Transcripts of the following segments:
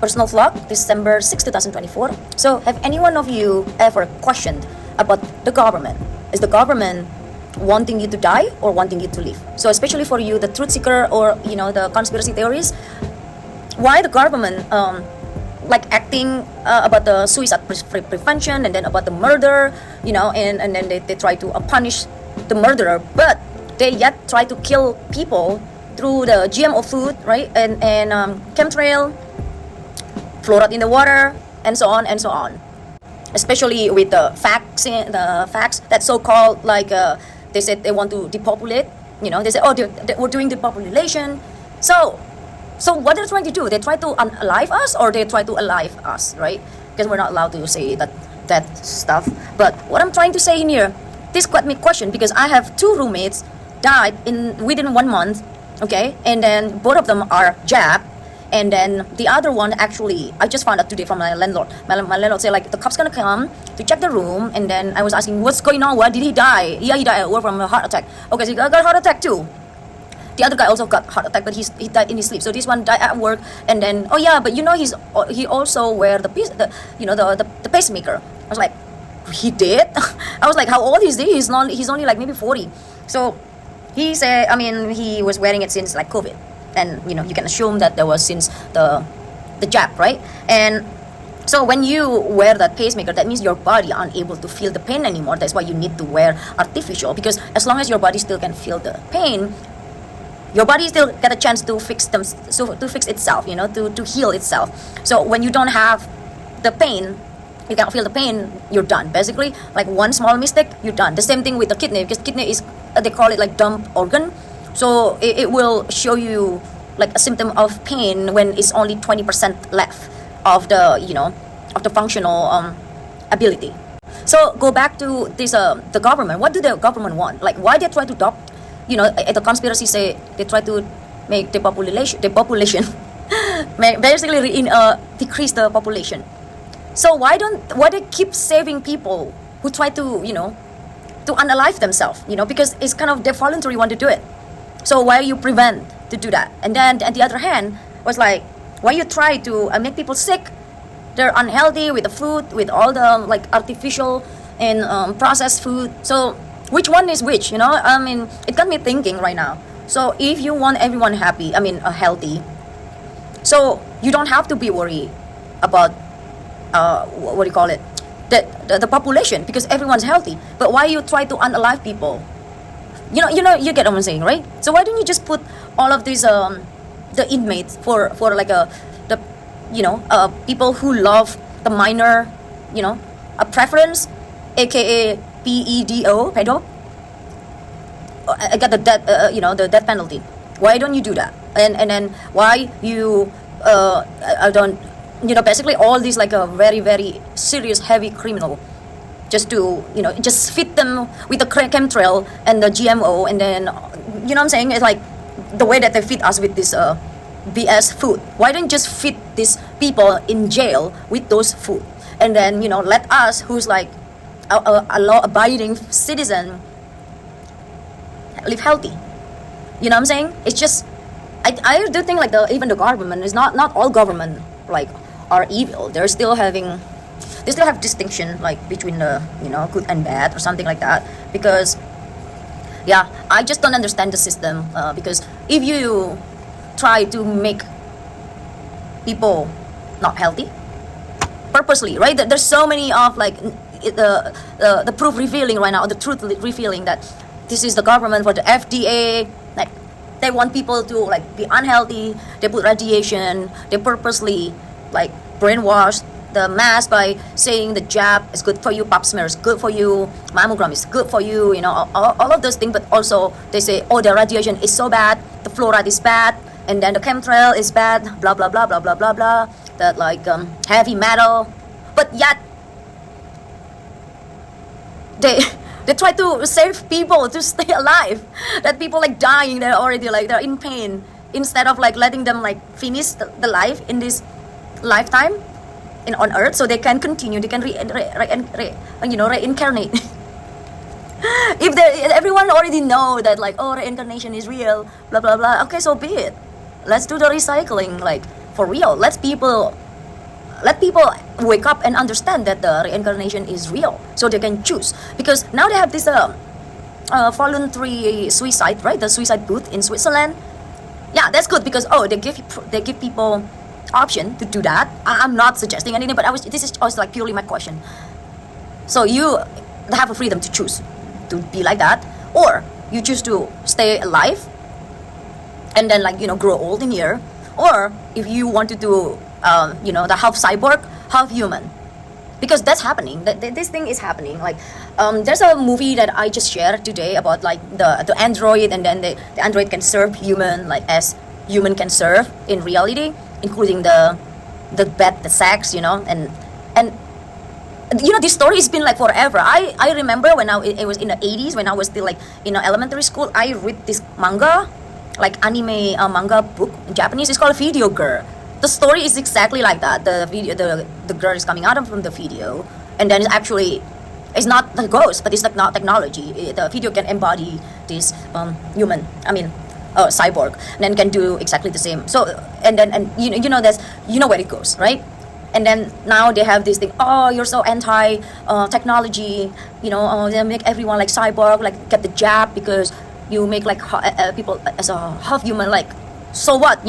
personal vlog, December 6, 2024. So, have any one of you ever questioned about the government? Is the government wanting you to die or wanting you to live? So, especially for you, the truth seeker or the conspiracy theories, why the government acting about the suicide prevention and then about the murder, and then they try to punish the murderer, but they yet try to kill people through the GMO food, right? And chemtrail, fluoride in the water, and so on and so on. Especially with the facts that so-called they said they want to depopulate. They say, we're doing depopulation. So what they're trying to do? They try to unalive us, or they try to alive us, right? Because we're not allowed to say that stuff. But what I'm trying to say in here, this got me question, because I have 2 roommates died within 1 month, okay, and then both of them are jabbed, and then the other one, actually, I just found out today from my landlord. My landlord said the cops gonna come to check the room, and then I was asking what's going on. Why did he die? Yeah, he died from a heart attack. Okay, so he got a heart attack too. The other guy also got heart attack, but he died in his sleep. So this one died at work, and then he also wear the pacemaker. I was like, he did? I was like, how old is he? He's only maybe 40. So he said, he was wearing it since COVID, and you can assume that there was since the jab, right? And so when you wear that pacemaker, that means your body unable to feel the pain anymore. That's why you need to wear artificial, because as long as your body still can feel the pain, your body still get a chance to fix itself, to heal itself. So when you don't have the pain, you can't feel the pain, you're done. Basically, one small mistake, you're done. The same thing with the kidney, because kidney is, they call it dumb organ. So it will show you a symptom of pain when it's only 20% left of the functional ability. So go back to this, the government. What do the government want? Why they try to adopt? The conspiracy say they try to make the population basically decrease the population. So why they keep saving people who try to unalive themselves? Because it's kind of they voluntarily want to do it. So why you prevent to do that? And then on the other hand was why you try to make people sick? They're unhealthy with the food, with all the artificial and processed food. So which one is which? It got me thinking right now. So if you want everyone happy, healthy, so you don't have to be worried about what do you call it, the population, because everyone's healthy. But why you try to unalive people? You get what I'm saying, right? So why don't you just put all of these the inmates for people who love the minor, a preference, aka PEDO, pedo. I got the death penalty. Why don't you do that? And then why you I don't, basically all these a very very serious heavy criminal, just to just feed them with the chemtrail and the GMO, and then what I'm saying, it's the way that they feed us with this BS food. Why don't you just feed these people in jail with those food, and then let us who's a law-abiding citizen live healthy. You know what I'm saying? It's just I do think even the government is not all government are evil. They still have distinction between the good and bad or something like that. Because I just don't understand the system. Because if you try to make people not healthy purposely, right? There's so many of the proof revealing right now, the truth revealing that this is the government for the FDA. They want people to be unhealthy. They put radiation. They purposely brainwash the mass by saying the jab is good for you, pap smear is good for you, mammogram is good for you, all of those things. But also they say, the radiation is so bad, the fluoride is bad, and then the chemtrail is bad, blah blah blah blah blah blah blah, that heavy metal. But yet they try to save people to stay alive. That people dying, they're already they're in pain, instead of letting them finish the life in this lifetime on earth, so they can continue, they can reincarnate. If everyone already know that reincarnation is real, blah blah blah, okay, so be it. Let's do the recycling for real. Let people let people wake up and understand that the reincarnation is real, so they can choose. Because now they have this voluntary suicide, right? The suicide booth in Switzerland. Yeah, that's good because they give people option to do that. I'm not suggesting anything, but this is also like purely my question. So you have a freedom to choose to be like that, or you choose to stay alive and then grow old in here, or if you want to do the half cyborg, half human, because that's happening. This thing is happening. There's a movie that I just shared today about the android, and then the android can serve human as human can serve in reality, including the bed, the sex, and this story has been forever. I remember when it was in the 80s, when I was still in elementary school. I read this manga, anime manga book in Japanese. It's called Video Girl. The story is exactly like that. The girl is coming out from the video, and then it's not the ghost, but it's not technology. The video can embody this human. Cyborg, and then can do exactly the same. So and there's where it goes, right? And then now they have this thing. Oh, you're so anti technology. They make everyone cyborg, get the jab because you make people as a half human. So what?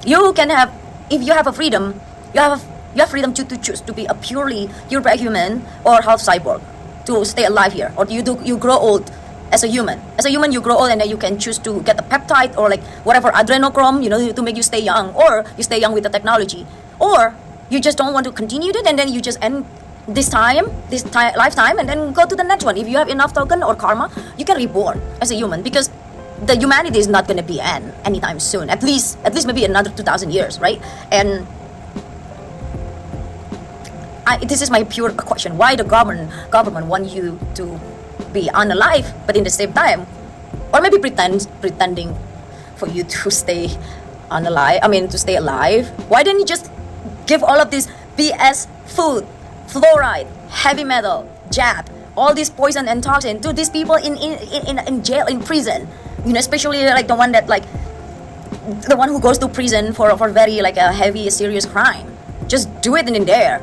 You can have, if you have a freedom, you have freedom to choose to be a purely human or half cyborg, to stay alive here, or you grow old as a human. As a human, you grow old, and then you can choose to get a peptide or whatever adrenochrome, to make you stay young, or you stay young with the technology, or you just don't want to continue it, and then you just end this lifetime, and then go to the next one. If you have enough token or karma, you can reborn as a human, because the humanity is not going to be end anytime soon. At least maybe another 2,000 years, right? And this is my pure question: why the government want you to be unalive, but in the same time, or maybe pretending for you to stay unalive? To stay alive. Why didn't you just give all of this BS food, fluoride, heavy metal, jab, all this poison and toxin to these people in jail, in prison? Especially the one that the one who goes to prison for very a heavy, serious crime. Just do it in there.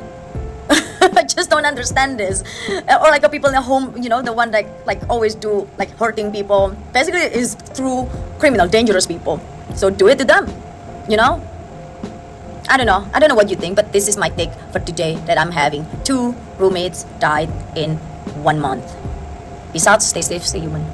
I just don't understand this. Or people in the home, the one that always do hurting people. Basically, is through criminal, dangerous people. So do it to them. I don't know what you think, but this is my take for today, that I'm having 2 roommates died in 1 month. Peace out, stay safe, stay human.